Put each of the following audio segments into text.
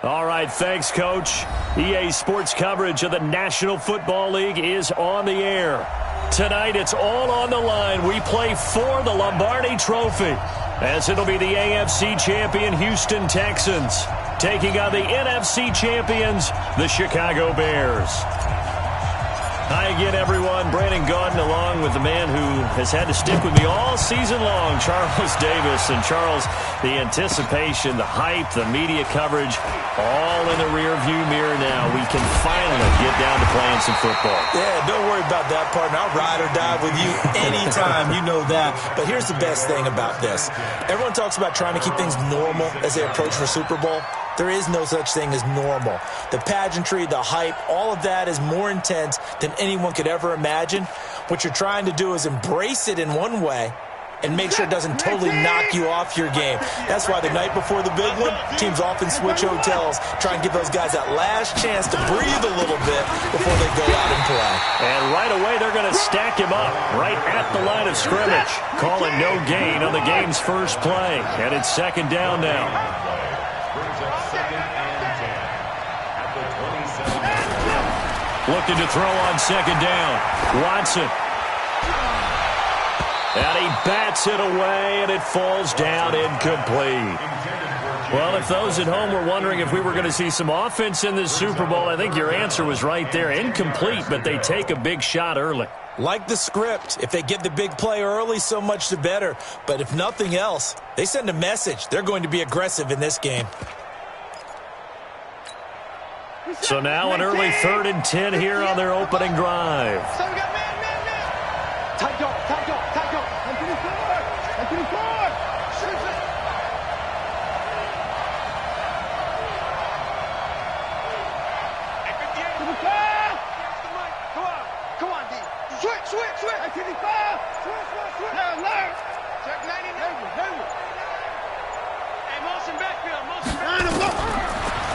All right, thanks, Coach. EA Sports coverage of the National Football League is on the air. Tonight, it's all on the line. We play for the Lombardi Trophy, as it'll be the AFC champion Houston Texans taking on the NFC champions, the Chicago Bears. Hi again, everyone. Brandon Gaudin along with the man who has had to stick with me all season long, Charles Davis. And Charles, the anticipation, the hype, the media coverage, all in the rearview mirror now. We can finally get down to playing some football. Yeah, don't worry about that, partner. I'll ride or die with you anytime. You know that. But here's the best thing about this. Everyone talks about trying to keep things normal as they approach the Super Bowl. There is no such thing as normal. The pageantry, the hype, all of that is more intense than anyone could ever imagine. What you're trying to do is embrace it in one way and make sure it doesn't totally knock you off your game. That's why the night before the big one, teams often switch hotels, try and give those guys that last chance to breathe a little bit before they go out and play. And right away, they're going to stack him up right at the line of scrimmage, calling no gain on the game's first play. And it's second down now. Looking to throw on second down. Watson. And he bats it away, and it falls down incomplete. Well, if those at home were wondering if we were going to see some offense in this Super Bowl, I think your answer was right there. Incomplete, but they take a big shot early. Like the script, if they get the big play early, so much the better. But if nothing else, they send a message. They're going to be aggressive in this game. So now an early 3rd and 10 here on their opening drive.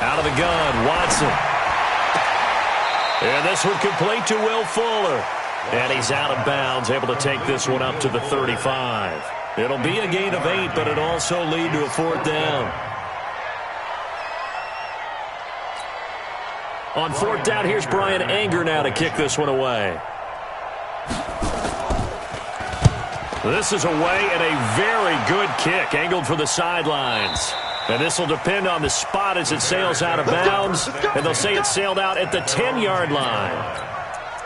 Out of the gun, Watson. And this one complete to Will Fuller. And he's out of bounds, able to take this one up to the 35. It'll be a gain of 8, but it'll also lead to a 4th down. On 4th down, here's Brian Anger now to kick this one away. This is away and a very good kick, angled for the sidelines. And this will depend on the spot as it sails out of bounds. And they'll say it sailed out at the 10-yard line.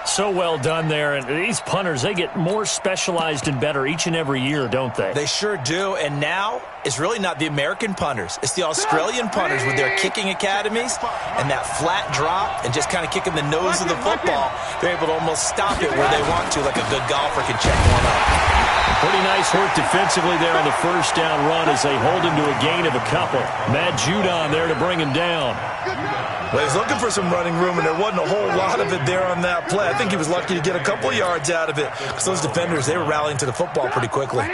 So well done there. And these punters, they get more specialized and better each and every year, don't they? They sure do. And now it's really not the American punters. It's the Australian punters with their kicking academies and that flat drop and just kind of kicking the nose of the football. They're able to almost stop it where they want to, like a good golfer can check one up. Pretty nice work defensively there on the first down run as they hold him to a gain of a couple. Matt Judon there to bring him down. Well, he's looking for some running room, and there wasn't a whole lot of it there on that play. I think he was lucky to get a couple yards out of it because those defenders, they were rallying to the football pretty quickly.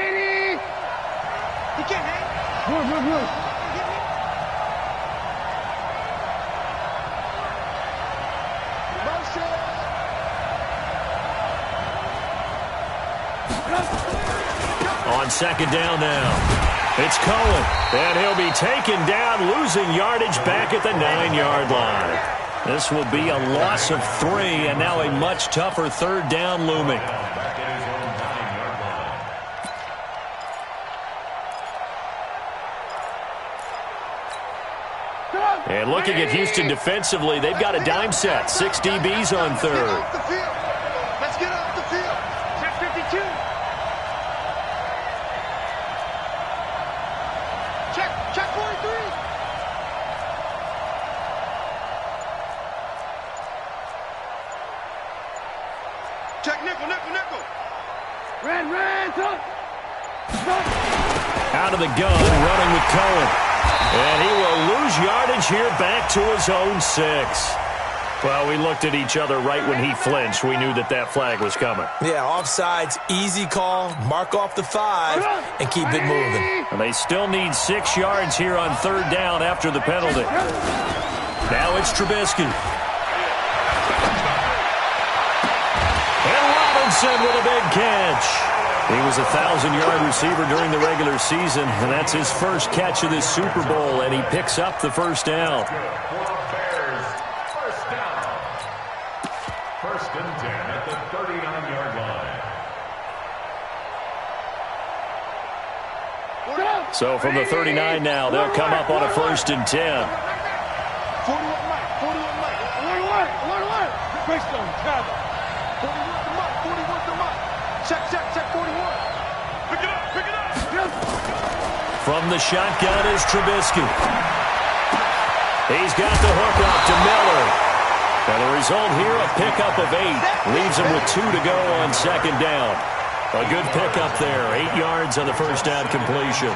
On second down now. It's Cohen, and he'll be taken down, losing yardage back at the 9-yard line. This will be a loss of 3, and now a much tougher 3rd down looming. And looking at Houston defensively, they've got a dime set. 6 DBs on 3rd. Let's get off the field. Check 52. Check 43. Check nickel. Red, up. Out of the gun, running with Cohen. And he will lose yardage here back to his own 6. Well, we looked at each other right when he flinched. We knew that that flag was coming. Yeah, offsides, easy call, mark off the 5, and keep it moving. And they still need 6 yards here on 3rd down after the penalty. Now it's Trubisky. And Robinson with a big catch. He was a 1,000-yard receiver during the regular season, and that's his first catch of this Super Bowl, and he picks up the first down. First and 10 at the 39-yard line. So from the 39 now, they'll come up on a first and 10. 41 Mike, 41 Mike. Alert. Break stone, travel. 41 to Mike. Check, 41. Pick it up. From the shotgun is Trubisky. He's got the hook up to Miller. And the result here, a pickup of 8. Leaves him with 2 to go on second down. A good pickup there. 8 yards on the first down completion.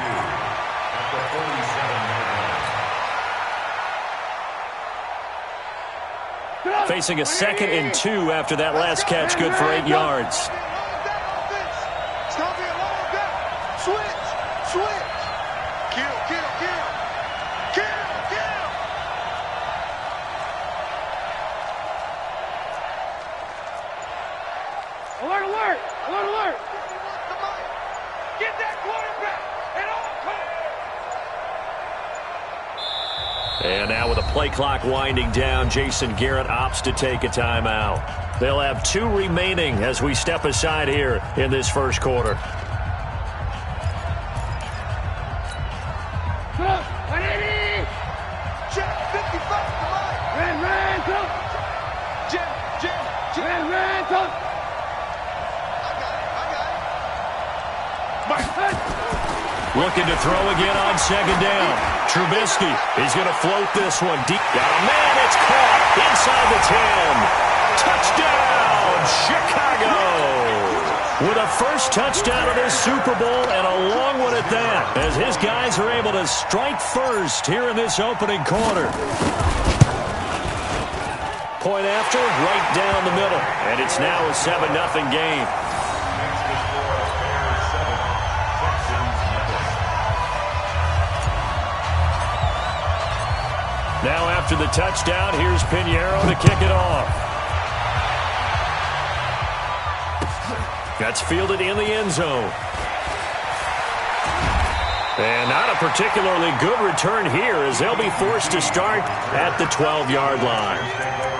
Facing a 2nd and 2 after that last catch. Good for 8 yards. Switch. Kill. Alert. Get that quarterback at all costs. And now with the play clock winding down, Jason Garrett opts to take a timeout. They'll have 2 remaining as we step aside here in this first quarter. Looking to throw again on second down. Trubisky is going to float this one deep. Got a man, it's caught inside the 10. Touchdown, Chicago! With a first touchdown of this Super Bowl and a long one at that, as his guys are able to strike first here in this opening quarter. Point after, right down the middle, and it's now a 7-0 game. Now after the touchdown, here's Pinheiro to kick it off. That's fielded in the end zone. And not a particularly good return here as they'll be forced to start at the 12-yard line.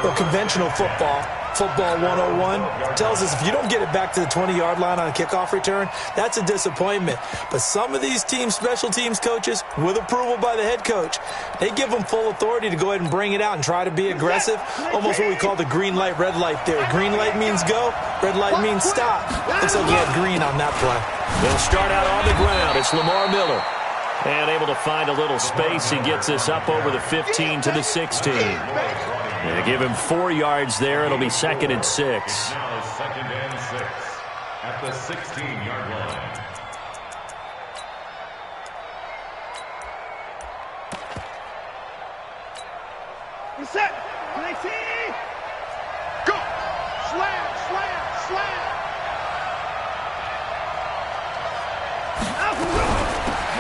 Well, conventional football 101, tells us if you don't get it back to the 20-yard line on a kickoff return, that's a disappointment. But some of these teams, special teams coaches, with approval by the head coach, they give them full authority to go ahead and bring it out and try to be aggressive. Almost what we call the green light, red light there. Green light means go, red light means stop. Looks like he had green on that play. They'll start out on the ground. It's Lamar Miller. And able to find a little space. He gets this up over the 15 to the 16. And give him 4 yards there. It'll be 2nd and 6. Now 2nd and 6 at the 16-yard line. Reset. Play T. Go. Slam.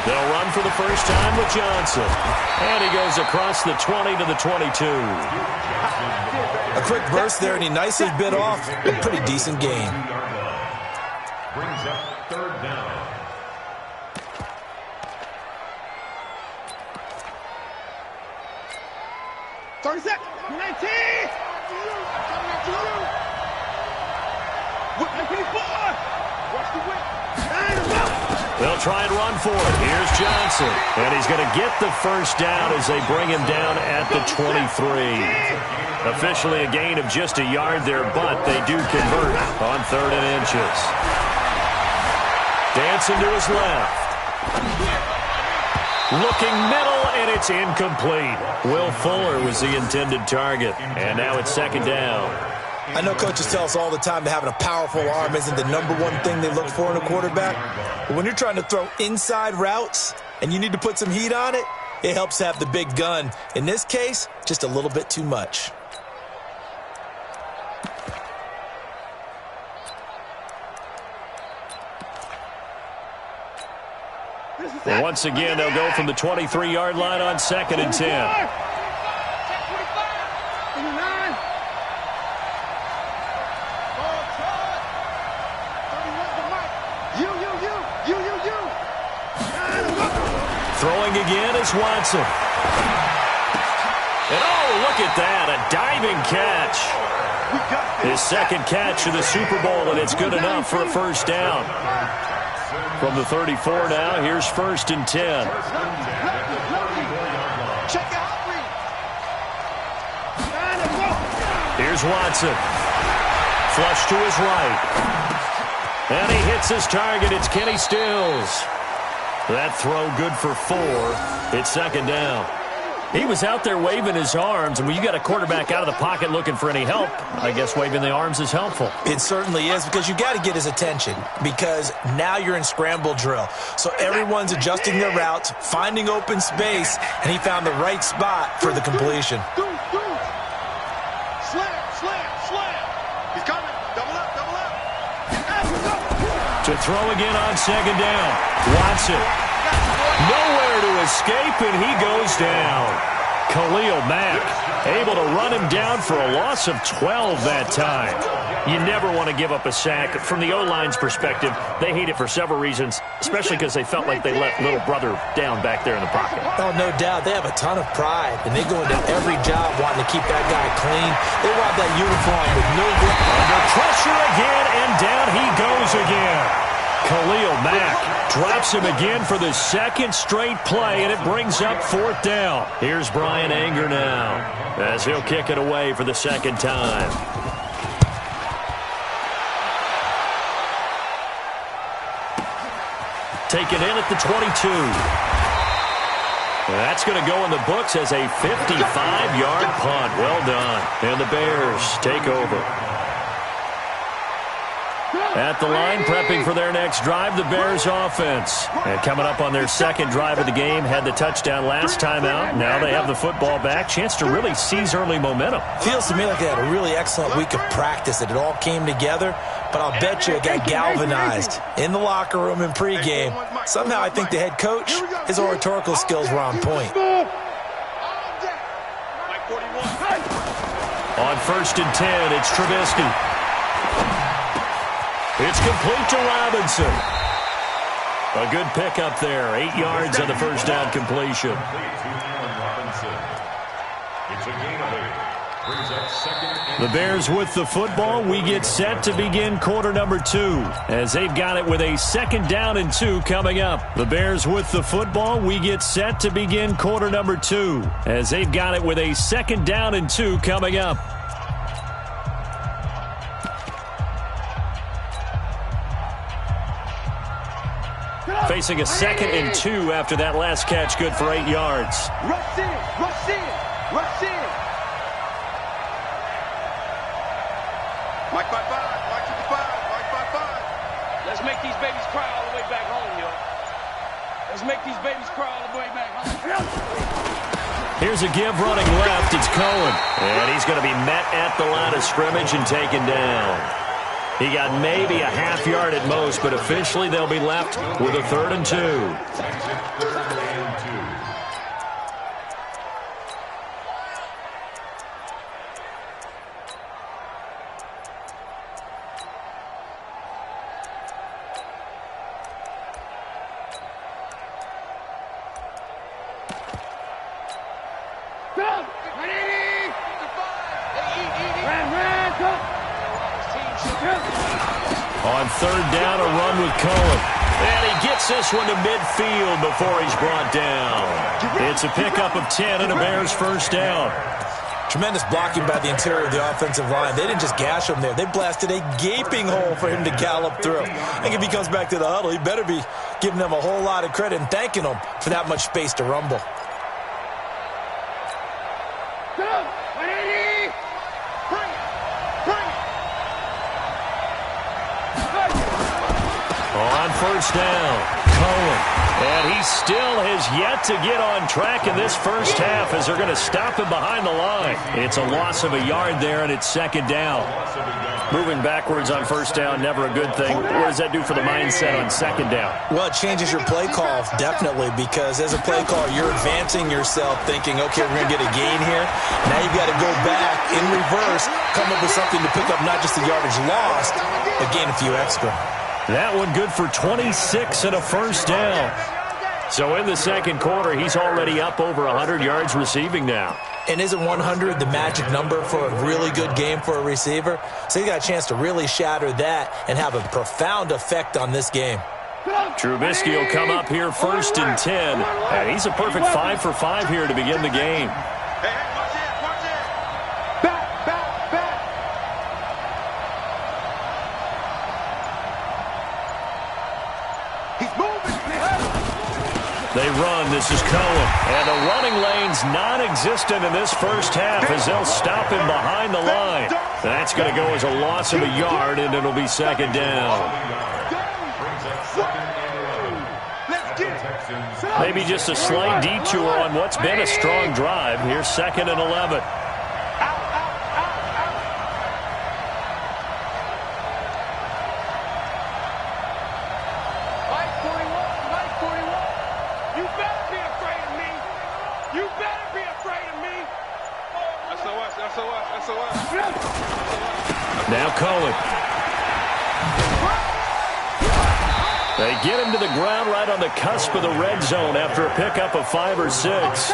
They'll run for the first time with Johnson. And he goes across the 20 to the 22. A quick burst there, and he nicely bit off. A pretty decent game. Brings up 3rd down. Set. 19. Watch the whip. They'll try and run for it. Here's Johnson. And he's going to get the first down as they bring him down at the 23. Officially a gain of just a yard there, but they do convert on 3rd and inches. Dancing to his left. Looking middle, and it's incomplete. Will Fuller was the intended target. And now it's 2nd down. I know coaches tell us all the time that having a powerful arm isn't the #1 thing they look for in a quarterback. But when you're trying to throw inside routes and you need to put some heat on it, it helps to have the big gun. In this case, just a little bit too much. Well, once again, they'll go from the 23-yard line on 2nd and 10. Here's Watson. And oh, look at that, a diving catch. His second catch of the Super Bowl, and it's good enough for a first down. From the 34 now, here's 1st and 10. Here's Watson. Flush to his right. And he hits his target. It's Kenny Stills. That throw good for 4. It's 2nd down. He was out there waving his arms, and when you got a quarterback out of the pocket looking for any help, I guess waving the arms is helpful. It certainly is, because you got to get his attention, because now you're in scramble drill. So everyone's adjusting their routes, finding open space, and he found the right spot for the completion. To throw again on 2nd down. Watson. Nowhere to escape, and he goes down. Khalil Mack able to run him down for a loss of 12 that time. You never want to give up a sack. From the O-line's perspective, they hate it for several reasons, especially because they felt like they let little brother down back there in the pocket. Oh, no doubt. They have a ton of pride, and they go into every job wanting to keep that guy clean. They want that uniform with no grip. Under pressure again, and down he goes again. Khalil Mack drops him again for the 2nd straight play, and it brings up 4th down. Here's Brian Anger now, as he'll kick it away for the 2nd time. Taken in at the 22. That's going to go in the books as a 55-yard punt. Well done. And the Bears take over. At the line, prepping for their next drive, the Bears offense. And coming up on their 2nd drive of the game, had the touchdown last time out. Now they have the football back. Chance to really seize early momentum. Feels to me like they had a really excellent week of practice, that it all came together. But I'll bet you it got galvanized in the locker room in pregame. Somehow I think the head coach, his oratorical skills were on point. On 1st and 10, it's Trubisky. It's complete to Robinson. A good pickup there. 8 yards on the first down completion. The Bears with the football. We get set to begin quarter number 2, as they've got it with a 2nd down and 2 coming up. The Bears with the football. We get set to begin quarter number 2, as they've got it with a 2nd down and 2 coming up. Facing a 2nd and 2 after that last catch, good for 8 yards. Rush in, rush in, rush in. Mike 5-5, Mike 55, Mike 5-5. Let's make these babies cry all the way back home, yo. Let's make these babies cry all the way back home. Here's a give running left. It's Cohen. And he's going to be met at the line of scrimmage and taken down. He got maybe a half yard at most, but officially they'll be left with a 3rd and 2. On 3rd down, a run with Cohen. And he gets this one to midfield before he's brought down. It's a pickup of 10 and a Bears first down. Tremendous blocking by the interior of the offensive line. They didn't just gash him there. They blasted a gaping hole for him to gallop through. I think if he comes back to the huddle, he better be giving them a whole lot of credit and thanking them for that much space to rumble. On first down, Cohen. And he still has yet to get on track in this first half as they're going to stop him behind the line. It's a loss of a yard there, and it's 2nd down. Moving backwards on first down, never a good thing. What does that do for the mindset on 2nd down? Well, it changes your play call, definitely, because as a play caller, you're advancing yourself thinking, okay, we're going to get a gain here. Now you've got to go back in reverse, come up with something to pick up not just the yardage lost, but gain a few extra. That one good for 26 and a first down. So in the second quarter, he's already up over 100 yards receiving now. And isn't 100 the magic number for a really good game for a receiver? So he got a chance to really shatter that and have a profound effect on this game. Trubisky will come up here 1st and 10. And he's a perfect 5 for 5 here to begin the game. They run. This is Cohen. And the running lane's non-existent in this first half as they'll stop him behind the line. That's going to go as a loss of a yard, and it'll be 2nd down. Maybe just a slight detour on what's been a strong drive. Here's 2nd and 11. Now Cohen. They get him to the ground right on the cusp of the red zone after a pickup of 5 or 6.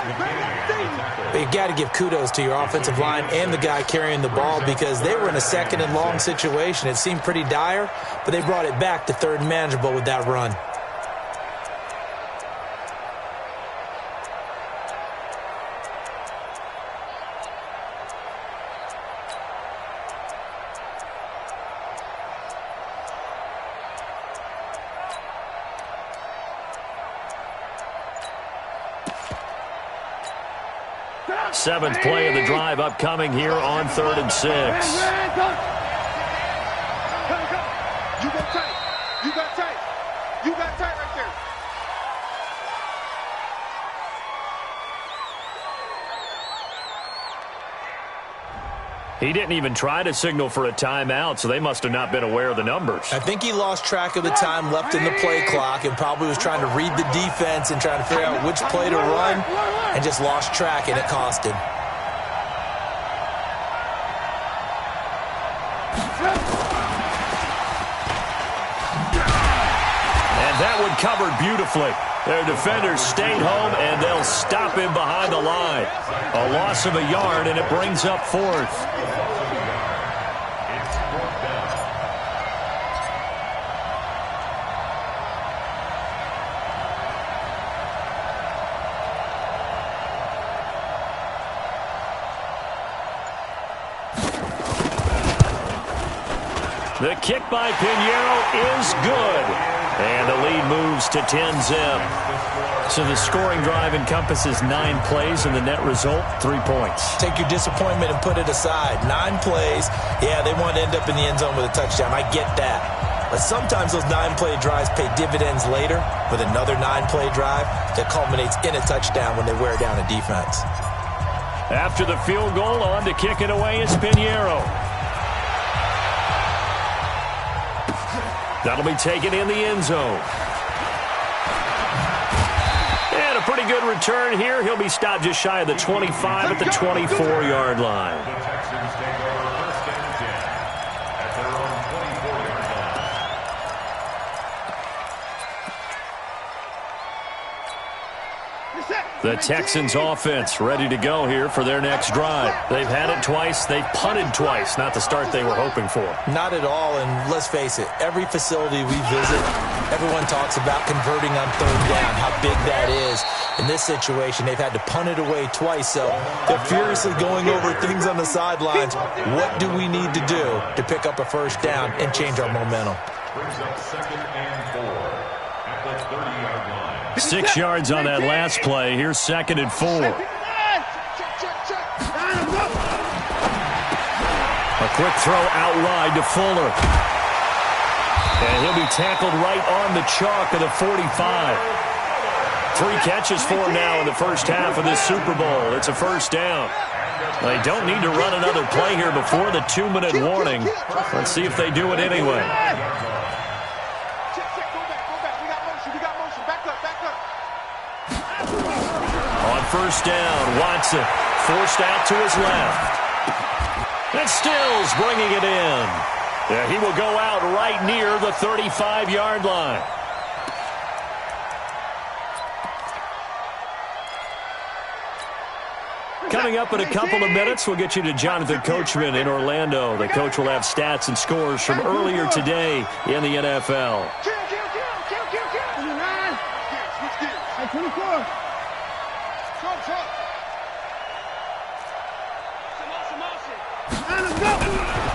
You've got to give kudos to your offensive line and the guy carrying the ball because they were in a 2nd and long situation. It seemed pretty dire, but they brought it back to 3rd and manageable with that run. Seventh play of the drive upcoming here on 3rd and 6. You got tight. You got tight. You got tight right there. He didn't even try to signal for a timeout, so they must have not been aware of the numbers. I think he lost track of the time left in the play clock and probably was trying to read the defense and trying to figure out which play to run and just lost track, and it cost him. And that one covered beautifully. Their defenders stayed home, and they'll stop him behind the line. A loss of a yard, and it brings up 4th. The kick by Pinheiro is good. And the lead moves to 10-zip. So the scoring drive encompasses 9 plays, and the net result, 3 points. Take your disappointment and put it aside. 9 plays. Yeah, they want to end up in the end zone with a touchdown. I get that. But sometimes those 9-play drives pay dividends later with another 9-play drive that culminates in a touchdown when they wear down a defense. After the field goal, on to kick it away is Pinheiro. That'll be taken in the end zone. And a pretty good return here. He'll be stopped just shy of the 25 at the 24-yard line. The Texans take over 1st and 10 at their own 24-yard line. The Texans offense ready to go here for their next drive. They've had it twice. They've punted twice. Not the start they were hoping for. Not at all, and let's face it, every facility we visit, everyone talks about converting on 3rd down, how big that is. In this situation, they've had to punt it away twice, so they're furiously going over things on the sidelines. What do we need to do to pick up a 1st down and change our momentum? Brings up 2nd and 4 at the 30-yard line. 6 yards on that last play. Here's 2nd and 4. A quick throw out wide to Fuller. And he'll be tackled right on the chalk of the 45. 3 catches for him now in the first half of this Super Bowl. It's a 1st down. They don't need to run another play here before the 2-minute warning. Let's see if they do it anyway. On 1st down, Watson forced out to his left. And Stills bringing it in. Yeah, he will go out right near the 35-yard line. Coming up in a couple of minutes, we'll get you to Jonathan Coachman in Orlando. The coach will have stats and scores from earlier today in the NFL.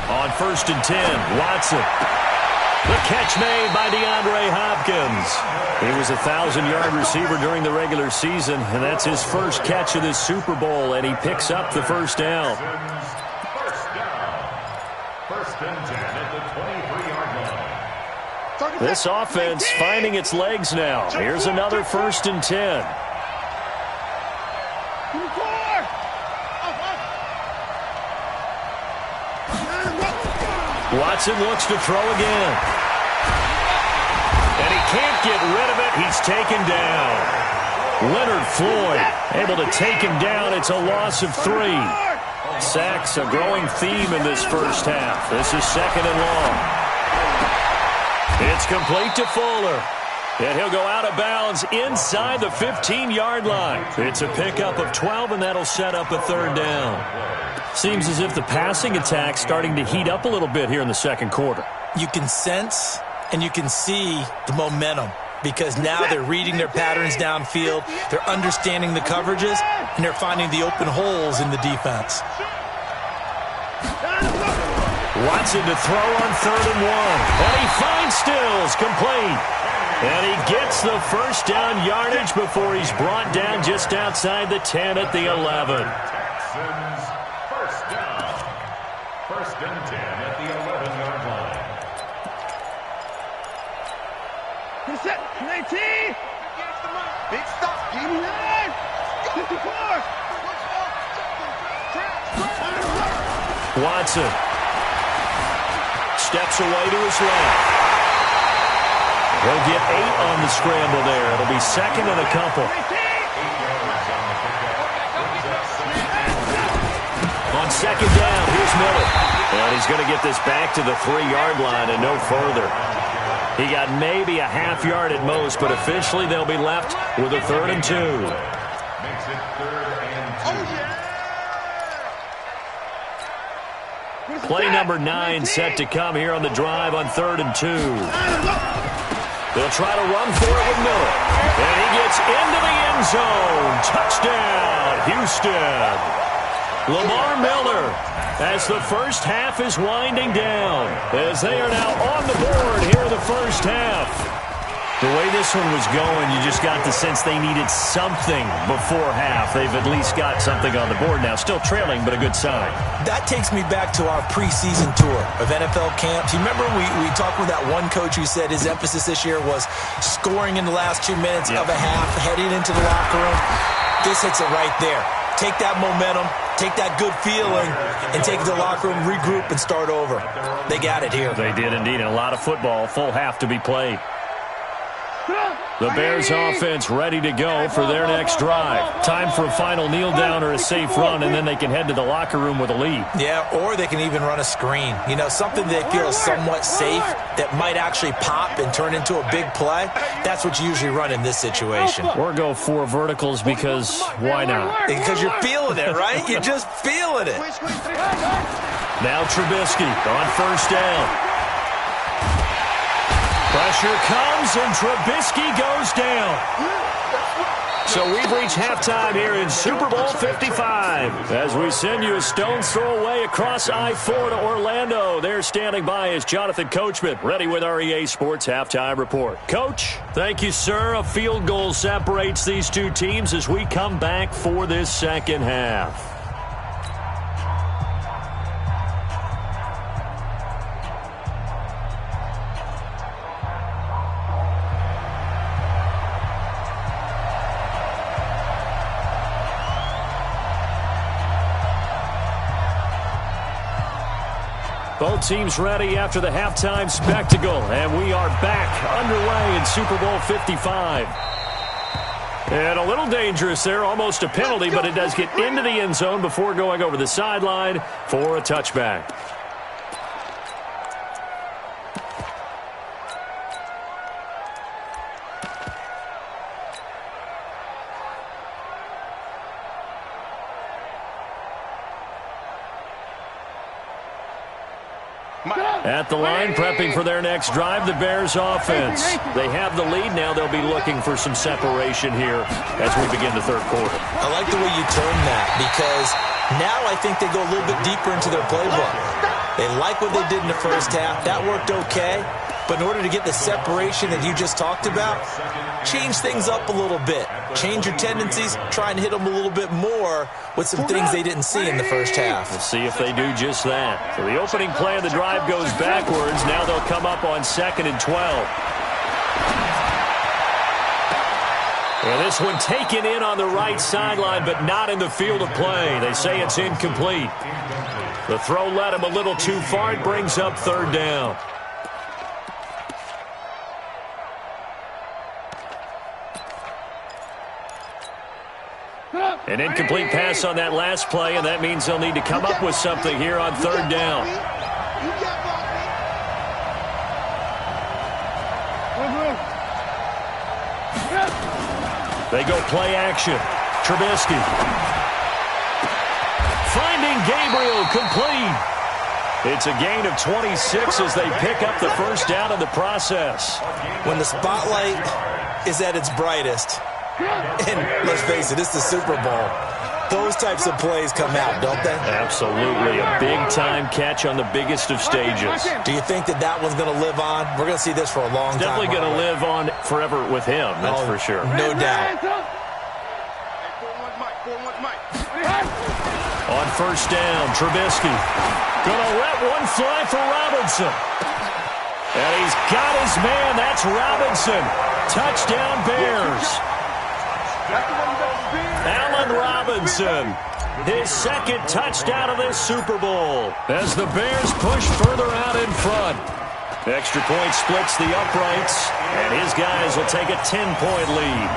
On 1st and 10, Watson. The catch made by DeAndre Hopkins. He was a 1,000-yard receiver during the regular season, and that's his first catch of this Super Bowl, and he picks up the first down. First and 10 at the 23-yard line. This offense finding its legs now. Here's another 1st and 10. Watson looks to throw again. And he can't get rid of it. He's taken down. Leonard Floyd able to take him down. It's a loss of 3. Sacks, a growing theme in this first half. This is 2nd and long. It's complete to Fuller. And he'll go out of bounds inside the 15-yard line. It's a pickup of 12, and that'll set up a 3rd down. Seems as if the passing attack's starting to heat up a little bit here in the second quarter. You can sense and you can see the momentum because now they're reading their patterns downfield, they're understanding the coverages, and they're finding the open holes in the defense. Watson to throw on 3rd and 1. And he finds Stills, complete. And he gets the first down yardage before he's brought down just outside the 10 at the 11. Texans first down. 1st and 10 at the 11-yard line. Set 19. Big stop. 89. 54. Watson steps away to his left. He'll get 8 on the scramble there. It'll be 2nd and a couple. On 2nd down, here's Miller. And he's going to get this back to the 3-yard line and no further. He got maybe a half yard at most, but officially they'll be left with a 3rd and 2. Makes it 3rd and 2. Play number 9 set to come here on the drive on 3rd and 2. They'll try to run for it with Miller. And he gets into the end zone. Touchdown, Houston. Lamar Miller, as the first half is winding down, as they are now on the board here in the first half. The way this one was going, you just got the sense they needed something before half. They've at least got something on the board now. Still trailing, but a good sign. That takes me back to our preseason tour of NFL camps. You remember we talked with that one coach who said his emphasis this year was scoring in the last 2 minutes of a half, heading into the locker room. This hits it right there. Take that momentum, take that good feeling, and take it to the locker room, regroup, and start over. They got it here. They did indeed, and a lot of football, full half to be played. The Bears offense ready to go for their next drive. Time for a final kneel down or a safe run, and then they can head to the locker room with a lead. Yeah, or they can even run a screen. You know, something they feel is somewhat safe that might actually pop and turn into a big play. That's what you usually run in this situation. Or go 4 verticals because why not? Because you're feeling it, right? You're just feeling it. Now Trubisky on 1st down. Pressure comes, and Trubisky goes down. So we've reached halftime here in Super Bowl 55. As we send you a stone's throw away across I-4 to Orlando. There standing by is Jonathan Coachman, ready with our EA Sports Halftime Report. Coach, thank you, sir. A field goal separates these two teams as we come back for this second half. Both teams ready after the halftime spectacle, and we are back underway in Super Bowl 55. And a little dangerous there, almost a penalty, but it does get into the end zone before going over the sideline for a touchback. At the line, prepping for their next drive, the Bears offense. They have the lead. Now they'll be looking for some separation here as we begin the third quarter. I like the way you term that, because now I think they go a little bit deeper into their playbook. They like what they did in the first half. That worked okay. But in order to get the separation that you just talked about, change things up a little bit. Change your tendencies. Try and hit them a little bit more with some things they didn't see in the first half. We'll see if they do just that. So the opening play of the drive goes backwards. Now they'll come up on 2nd and 12. Well, this one taken in on the right sideline, but not in the field of play. They say it's incomplete. The throw led him a little too far. It brings up 3rd down. An incomplete pass on that last play, and that means they'll need to come up with something here on 3rd down. They go play action. Trubisky. Finding Gabriel, complete. It's a gain of 26 as they pick up the 1st down in the process. When the spotlight is at its brightest, and let's face it, it's the Super Bowl, those types of plays come out, don't they? Absolutely. A big-time catch on the biggest of stages. Do you think that that one's going to live on? We're going to see this for a long time. Definitely going to live on forever with him, that's for sure. No doubt. On 1st down, Trubisky gonna let one fly for Robinson. And he's got his man. That's Robinson. Touchdown, Bears. Allen Robinson, his 2nd touchdown of this Super Bowl as the Bears push further out in front. Extra point splits the uprights, and his guys will take a 10-point lead.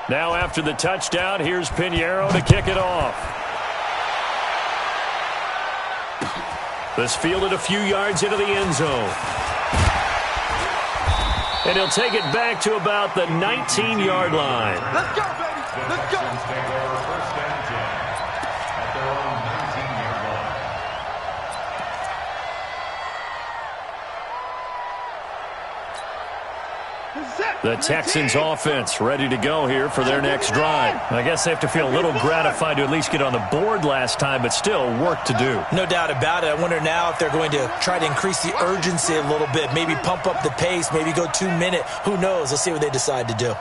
Now after the touchdown, here's Pinheiro to kick it off. This fielded a few yards into the end zone. And he'll take it back to about the 19-yard line. Let's go, baby. Let's go. The Texans offense ready to go here for their next drive. I guess they have to feel a little gratified to at least get on the board last time, but still work to do. No doubt about it. I wonder now if they're going to try to increase the urgency a little bit, maybe pump up the pace, maybe go 2-minute. Who knows? Let's see what they decide to do.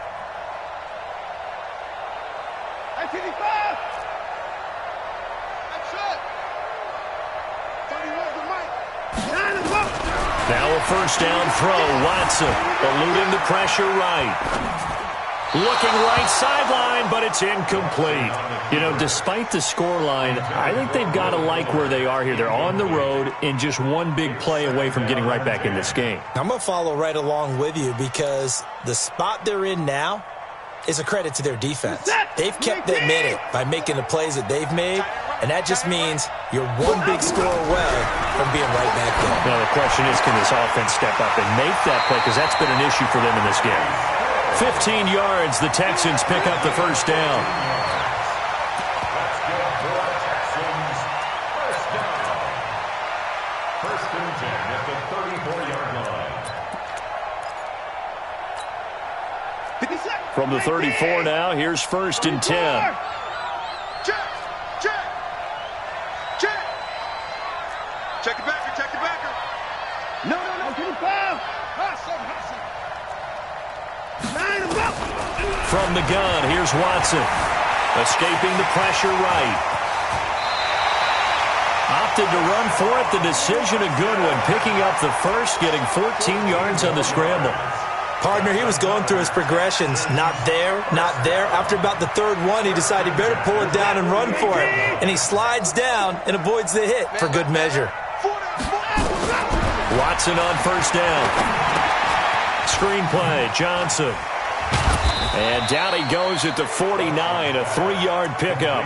Now a 1st down throw. Watson eluding the pressure right. Looking right sideline, but it's incomplete. You know, despite the scoreline, I think they've got to like where they are here. They're on the road and just one big play away from getting right back in this game. I'm going to follow right along with you because the spot they're in now is a credit to their defense. They've kept them in it by making the plays that they've made, and that just means you're one big score away from being right back there. Now the question is, can this offense step up and make that play? Because that's been an issue for them in this game. 15 yards, the Texans pick up the 1st down. First and 10 at the 34-yard line. From the 34 now, here's 1st and 10. Check. Check it backer. No. Get it foul. Hustle. Line him up. From the gun, here's Watson. Escaping the pressure right. Opted to run for it. The decision a good one. Picking up the 1st, getting 14 yards on the scramble. Partner, he was going through his progressions. Not there, not there. After about the third one, he decided he better pull it down and run for it. And he slides down and avoids the hit for good measure. Watson on first down. Screenplay, Johnson. And down he goes at the 49, a 3-yard pickup.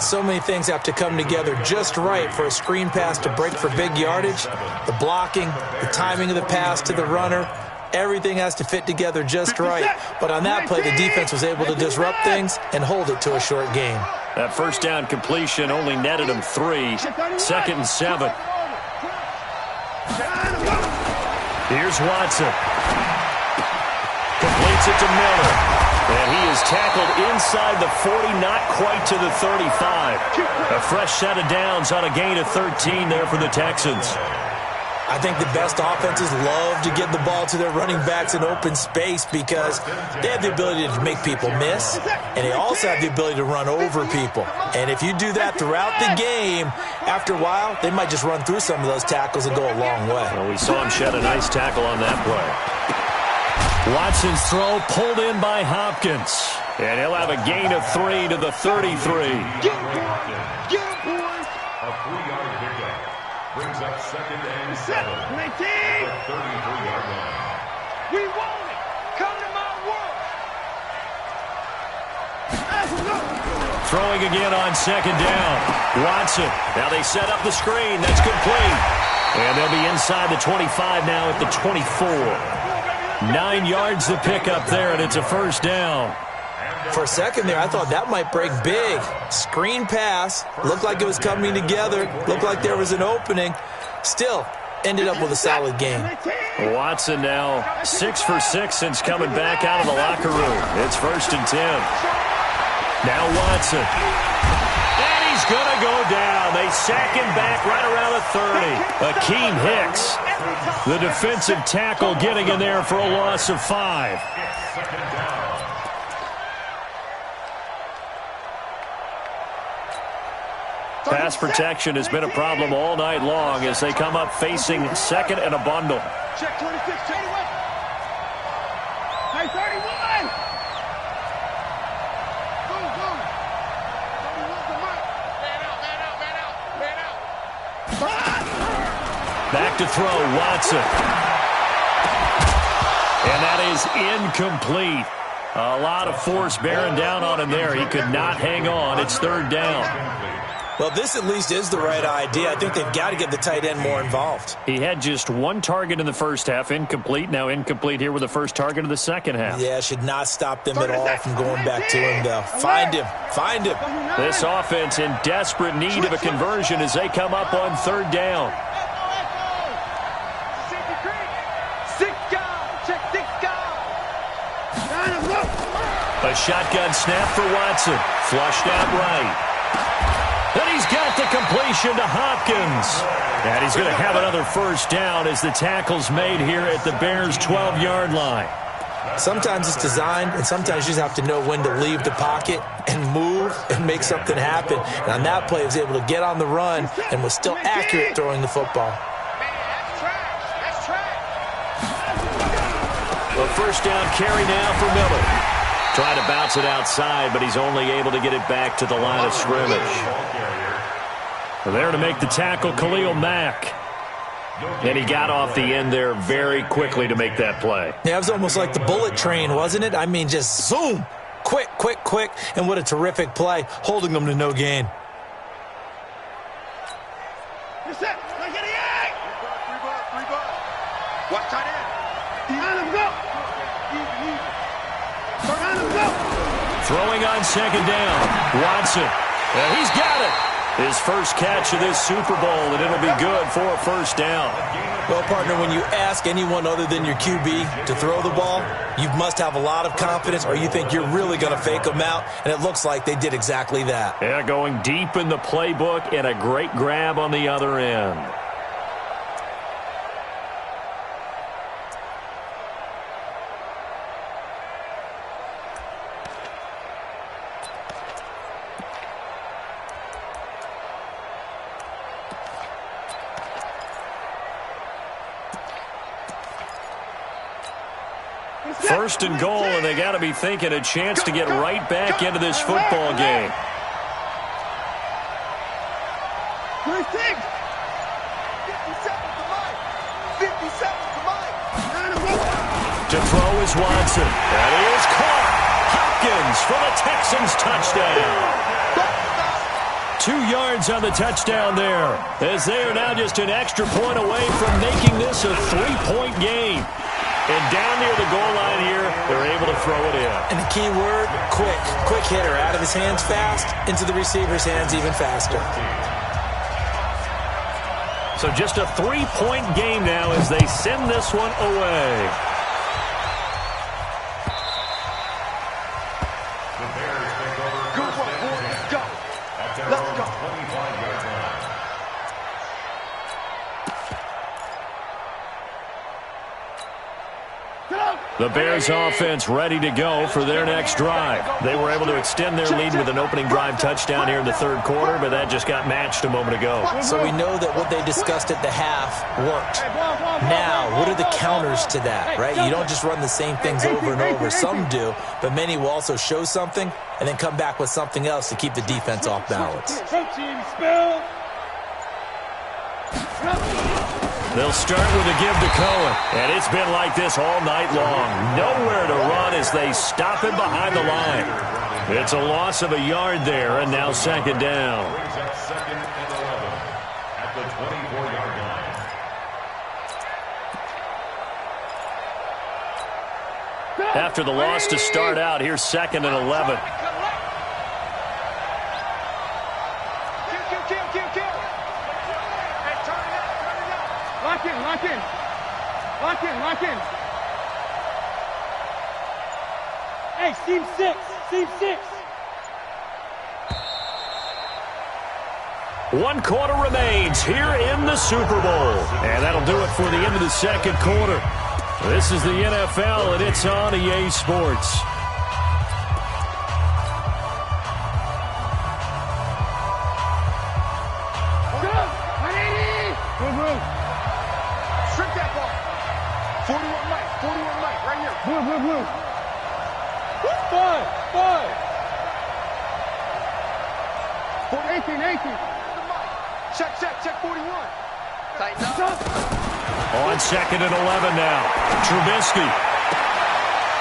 So many things have to come together just right for a screen pass to break for big yardage. The blocking, the timing of the pass to the runner, everything has to fit together just right. But on that play, the defense was able to disrupt things and hold it to a short game. That first down completion only netted him 3. 2nd and 7. Here's Watson. Completes it to Miller. And he is tackled inside the 40, not quite to the 35. A fresh set of downs on a gain of 13 there for the Texans. I think the best offenses love to get the ball to their running backs in open space because they have the ability to make people miss, and they also have the ability to run over people. And if you do that throughout the game, after a while, they might just run through some of those tackles and go a long way. Well, we saw him shed a nice tackle on that play. Watson's throw pulled in by Hopkins. And he'll have a gain of 3 to the 33. A 3-yard pickup brings up 2nd and 7. The 33-yard line. We want it. Come to my world. Throwing again on 2nd down. Watson. Now they set up the screen. That's complete. And they'll be inside the 25 now at the 24. 9 yards to pick up there, and it's a first down. For a second there, I thought that might break big. Screen pass. Looked like it was coming together. Looked like there was an opening. Still, ended up with a solid game. Watson now 6 for 6 since coming back out of the locker room. It's 1st and 10. Now Watson. And he's going to go down. They sack him back right around the 30. Akeem Hicks, the defensive tackle, getting in there for a loss of 5. Pass protection has been a problem all night long as they come up facing 2nd and a bundle. Check 26, 21. Hey, 31. Go, go. 31's the mark. Man out. Back to throw, Watson. And that is incomplete. A lot of force bearing down on him there. He could not hang on. It's 3rd down. Well, this at least is the right idea. I think they've got to get the tight end more involved. He had just 1 target in the first half, incomplete. Now incomplete here with the first target of the second half. Yeah, should not stop them at all from going back to him, though. Find him. This offense in desperate need of a conversion as they come up on 3rd down. A shotgun snap for Watson. Flushed out right. And he's got the completion to Hopkins. And he's going to have another first down as the tackle's made here at the Bears' 12-yard line. Sometimes it's designed, and sometimes you just have to know when to leave the pocket and move and make something happen. And on that play, he was able to get on the run and was still accurate throwing the football. The first down carry now for Miller. Trying to bounce it outside, but he's only able to get it back to the line of scrimmage. There to make the tackle, Khalil Mack. And he got off the end there very quickly to make that play. Yeah, it was almost like the bullet train, wasn't it? I mean, just zoom. Quick. And what a terrific play, holding them to no gain. You're set. Let's get the egg. 3 bucks. Watch tight end. Behind him, go. Behind him, go. Throwing on 2nd down. Watson. And he's got it. His first catch of this Super Bowl, and it'll be good for a first down. Well, partner, when you ask anyone other than your QB to throw the ball, you must have a lot of confidence, or you think you're really going to fake them out, and it looks like they did exactly that. Yeah, going deep in the playbook and a great grab on the other end. First and goal, and they got to be thinking a chance to get right back into this football game. 56. 57 to Mike. To throw is Watson. That is caught. Hopkins for the Texans touchdown. 2 yards on the touchdown there, as they are now just an extra point away from making this a 3-point game. And down near the goal line here, they're able to throw it in. And the key word, quick. Quick hitter. Out of his hands fast, into the receiver's hands even faster. So just a 3-point game now as they send this one away. Good one, boys. Let's go. Let's go. The Bears offense ready to go for their next drive. They were able to extend their lead with an opening drive touchdown here in the third quarter, but that just got matched a moment ago. So we know that what they discussed at the half worked. Now, what are the counters to that, right? You don't just run the same things over and over. Some do, but many will also show something and then come back with something else to keep the defense off balance. They'll start with a give to Cohen, and it's been like this all night long. Nowhere to run as they stop him behind the line. It's a loss of a yard there, and now second down. Brings up 2nd and 11 at the 24-yard line. After the loss to start out, here's 2nd and 11. Lock in. Hey, seam 6. 1 quarter remains here in the Super Bowl. And that'll do it for the end of the second quarter. This is the NFL, and it's on EA Sports. Strip that ball. 41 Mike, right here. Blue. 18. Check 41. Tighten up. On 2nd and 11 now. Trubisky.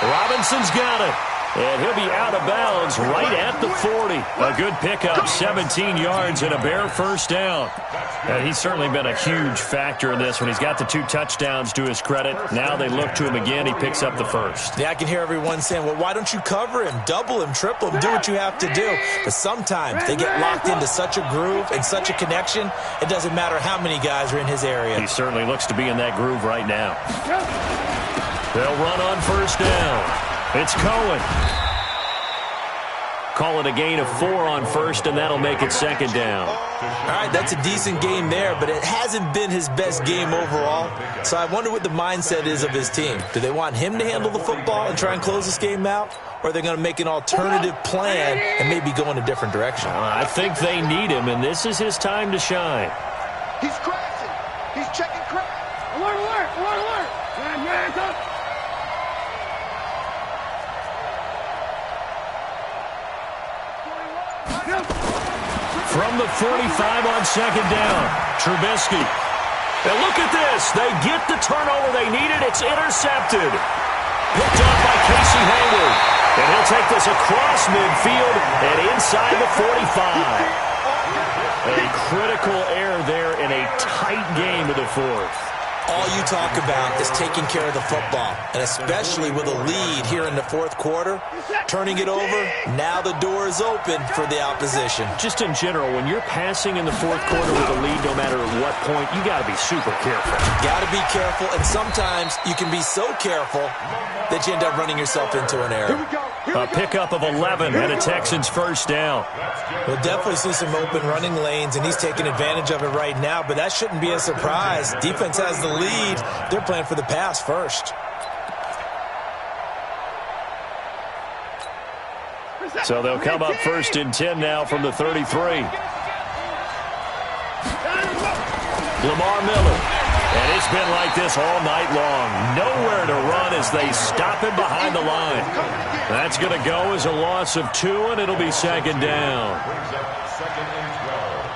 Robinson's got it. And he'll be out of bounds right at the 40. A good pickup, 17 yards and a Bear first down. And he's certainly been a huge factor in this one. He's got the 2 touchdowns to his credit. Now they look to him again. He picks up the first. Yeah, I can hear everyone saying, well, why don't you cover him, double him, triple him, do what you have to do. But sometimes they get locked into such a groove and such a connection, it doesn't matter how many guys are in his area. He certainly looks to be in that groove right now. They'll run on first down. It's Cohen. Call it a gain of 4 on first, and that'll make it second down. All right, that's a decent game there, but it hasn't been his best game overall. So I wonder what the mindset is of his team. Do they want him to handle the football and try and close this game out? Or are they going to make an alternative plan and maybe go in a different direction? I think they need him, and this is his time to shine. He's crashing. He's checking crash. Alert. Man, up. From the 45 on second down, Trubisky. And look at this. They get the turnover they needed. It's intercepted. Picked up by Casey Hayward. And he'll take this across midfield and inside the 45. A critical error there in a tight game to the fourth. All you talk about is taking care of the football, and especially with a lead here in the fourth quarter, turning it over, now the door is open for the opposition. Just in general, when you're passing in the fourth quarter with a lead, no matter at what point, you got to be super careful. Got to be careful, and sometimes you can be so careful that you end up running yourself into an error. A pickup of 11 and a Texans first down. We'll definitely see some open running lanes, and he's taking advantage of it right now, but that shouldn't be a surprise. Defense has the lead. They're playing for the pass first. So they'll come up first and 10 now from the 33. Lamar Miller. And it's been like this all night long. Nowhere to run as they stop him behind the line. That's going to go as a loss of 2, and it'll be second down. Brings up second and 12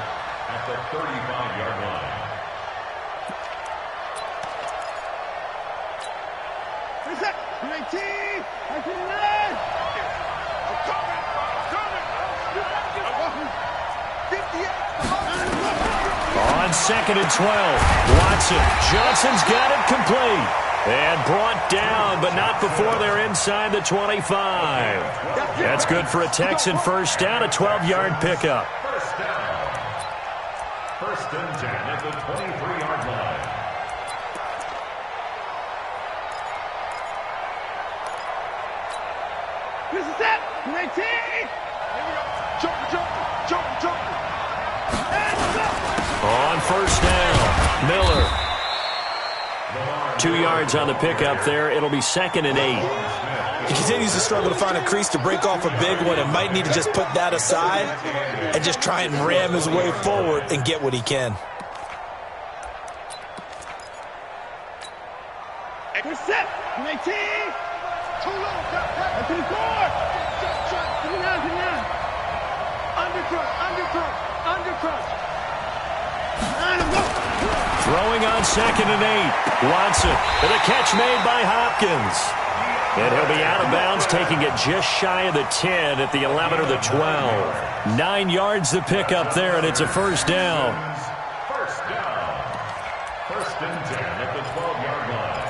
at the 35-yard line. Reset. 19. I can run. On second and 12, Watson. Johnson's got it complete. And brought down, but not before they're inside the 25. That's good for a Texan first down, a 12-yard pickup. First down. First and 10 at the 23-yard line. This is it. 19. Jump. On first down, Miller. 2 yards on the pickup there. It'll be second and 8. He continues to struggle to find a crease to break off a big one and might need to just put that aside and just try and ram his way forward and get what he can. Reset. 19. Too low. 24. Undercrush. Throwing on second and 8. Watson with a catch made by Hopkins. And he'll be out of bounds, taking it just shy of the 10 at the 11 or the 12. 9 yards to pick up there, and it's a first down. First down. First and 10 at the 12-yard line.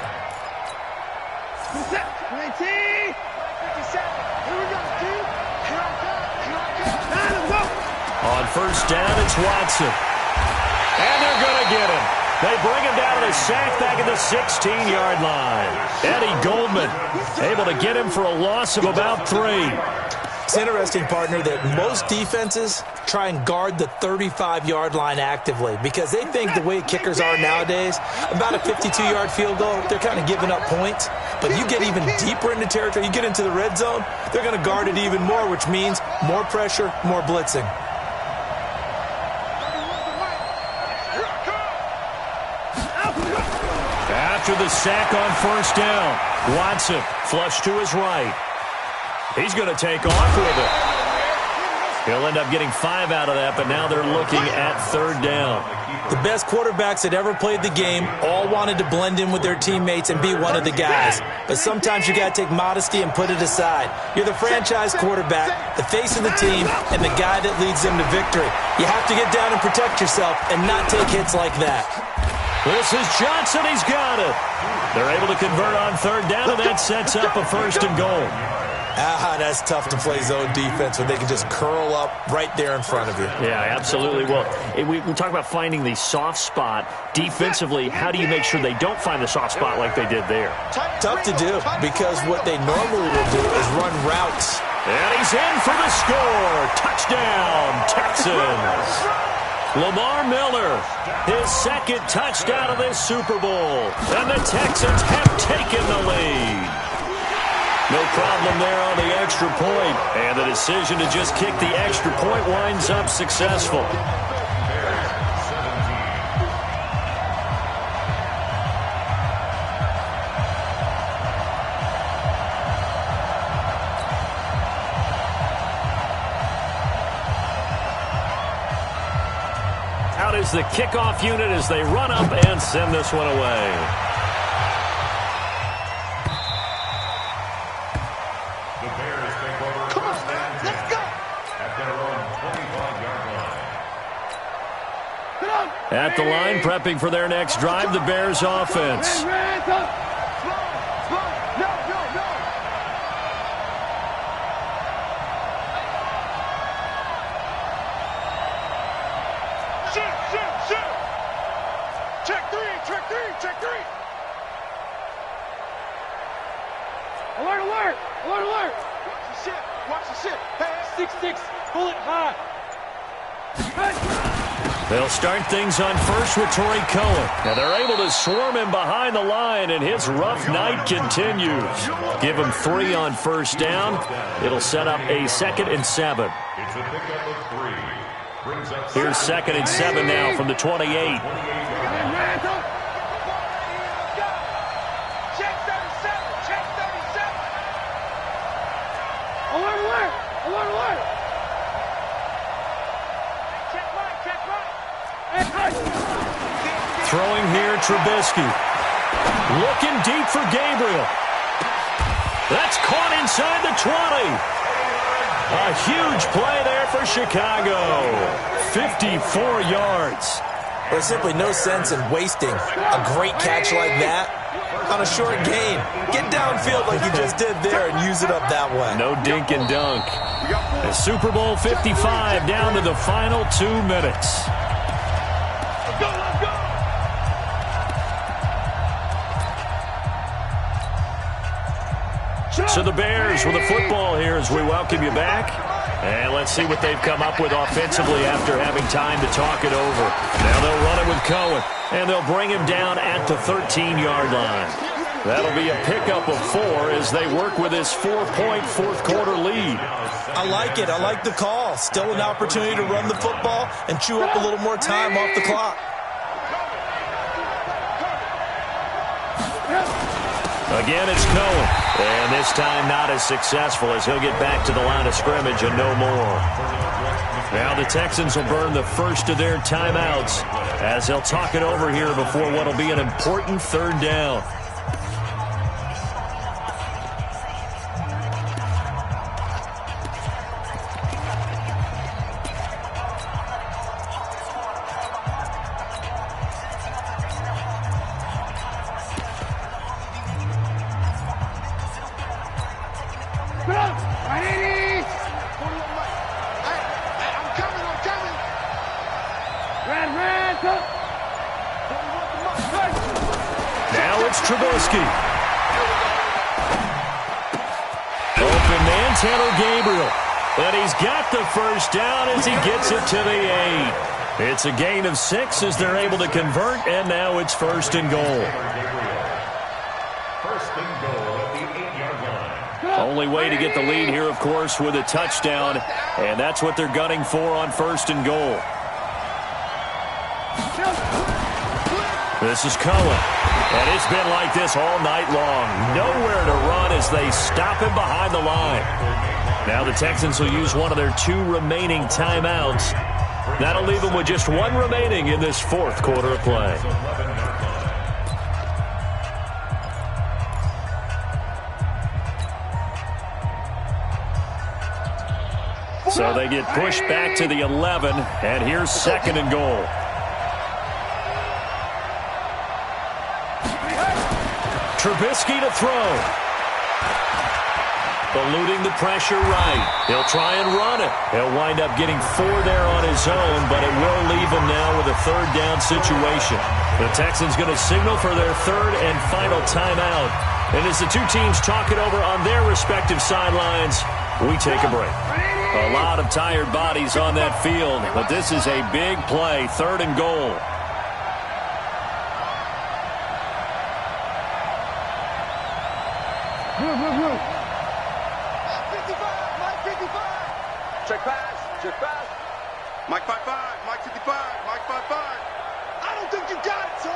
Reset. 19. 57. Here we go, dude. Here I come. On first down, it's Watson. And they're going to get him. They bring him down to the sack back at the 16-yard line. Eddie Goldman able to get him for a loss of about 3. It's interesting, partner, that most defenses try and guard the 35-yard line actively because they think the way kickers are nowadays, about a 52-yard field goal, they're kind of giving up points. But you get even deeper into territory, you get into the red zone, they're going to guard it even more, which means more pressure, more blitzing. After the sack on first down, Watson flush to his right. He's going to take off with it. He'll end up getting 5 out of that, but now they're looking at third down. The best quarterbacks that ever played the game all wanted to blend in with their teammates and be one of the guys. But sometimes you got to take modesty and put it aside. You're the franchise quarterback, the face of the team, and the guy that leads them to victory. You have to get down and protect yourself and not take hits like that. This is Johnson. He's got it. They're able to convert on third down, and that sets up a first and goal. That's tough to play zone defense when they can just curl up right there in front of you. Yeah, absolutely. Well, we talk about finding the soft spot. Defensively, how do you make sure they don't find the soft spot like they did there? Tough to do because what they normally will do is run routes. And he's in for the score. Touchdown, Texans. Lamar Miller, his second touchdown of this Super Bowl. And the Texans have taken the lead. No problem there on the extra point. And the decision to just kick the extra point winds up successful. Out is the kickoff unit as they run up and send this one away. At the line, prepping for their next drive, the Bears offense. Check three. Alert. Watch the shit. 6-6, pull it high. They'll start things on first with Torrey Cohen. And they're able to swarm him behind the line, and his rough night continues. Give him 3 on first down. It'll set up a 2nd and 7. It's a pickup of 3. Here's 2nd and 7 now from the 28. Trubisky. Looking deep for Gabriel. That's caught inside the 20. A huge play there for Chicago. 54 yards. There's simply no sense in wasting a great catch like that on a short gain. Get downfield like you just did there and use it up that way. No dink and dunk. The Super Bowl 55 down to the final 2 minutes. So the Bears with the football here as we welcome you back. And let's see what they've come up with offensively after having time to talk it over. Now they'll run it with Cohen, and they'll bring him down at the 13-yard line. That'll be a pickup of 4 as they work with this 4-point fourth-quarter lead. I like it. I like the call. Still an opportunity to run the football and chew up a little more time off the clock. Again, it's Cohen. And this time not as successful as he'll get back to the line of scrimmage and no more. Now the Texans will burn the first of their timeouts as they'll talk it over here before what will be an important 3rd down. Now it's Trubisky. Open man, Taylor Gabriel. And he's got the first down as he gets it to the 8. It's a gain of 6 as they're able to convert, and now it's 1st and goal. First and goal at the 8-yard line. Only way to get the lead here, of course, with a touchdown, and that's what they're gunning for on 1st and goal. This is Cohen, and it's been like this all night long. Nowhere to run as they stop him behind the line. Now the Texans will use one of their 2 remaining timeouts. That'll leave them with just 1 remaining in this 4th quarter of play. So they get pushed back to the 11, and here's 2nd and goal. Trubisky to throw. Eluding the pressure right. He'll try and run it. He'll wind up getting 4 there on his own, but it will leave him now with a 3rd down situation. The Texans going to signal for their 3rd and final timeout. And as the 2 teams talk it over on their respective sidelines, we take a break. A lot of tired bodies on that field, but this is a big play, 3rd and goal. Check pass. Mike 5-5, Mike 55, Mike 5-5. I don't think you got it, son.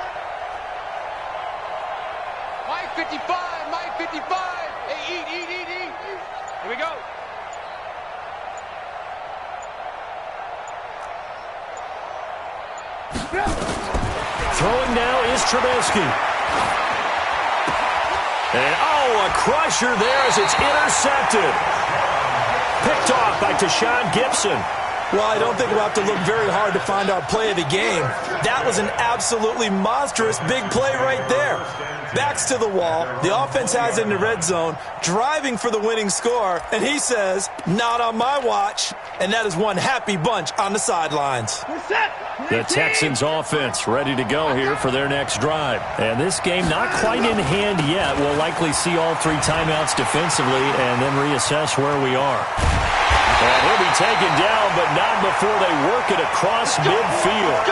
Mike 55, Mike 55. Hey, eat. Here we go. Throwing now is Trubisky. And, a crusher there as it's intercepted. Picked off by Tashawn Gibson. Well, I don't think we'll have to look very hard to find our play of the game. That was an absolutely monstrous big play right there. Backs to the wall. The offense has it in the red zone, driving for the winning score. And he says, not on my watch. And that is one happy bunch on the sidelines. The Texans offense ready to go here for their next drive. And this game not quite in hand yet. We'll likely see all 3 timeouts defensively and then reassess where we are. And he'll be taken down, but not before they work it across midfield.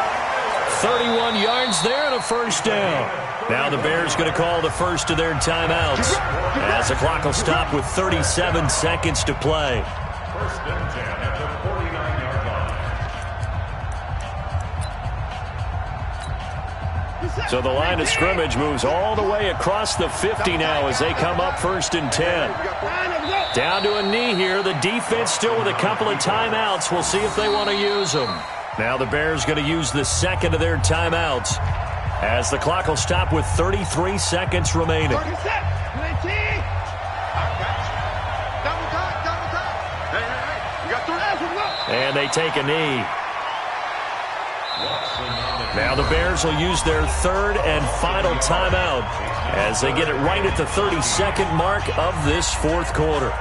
31 yards there and a 1st down. Now the Bears going to call the first of their timeouts as the clock will stop with 37 seconds to play. 1st and 10 at the 49-yard line. So the line of scrimmage moves all the way across the 50 now as they come up 1st and 10. Down to a knee here. The defense still with a couple of timeouts. We'll see if they want to use them. Now the Bears going to use the 2nd of their timeouts. as the clock will stop with 33 seconds remaining. 30 seconds. 19. Double time. Hey. You got 3. And they take a knee. Now the Bears will use their third and final timeout as they get it right at the 30-second mark of this fourth quarter.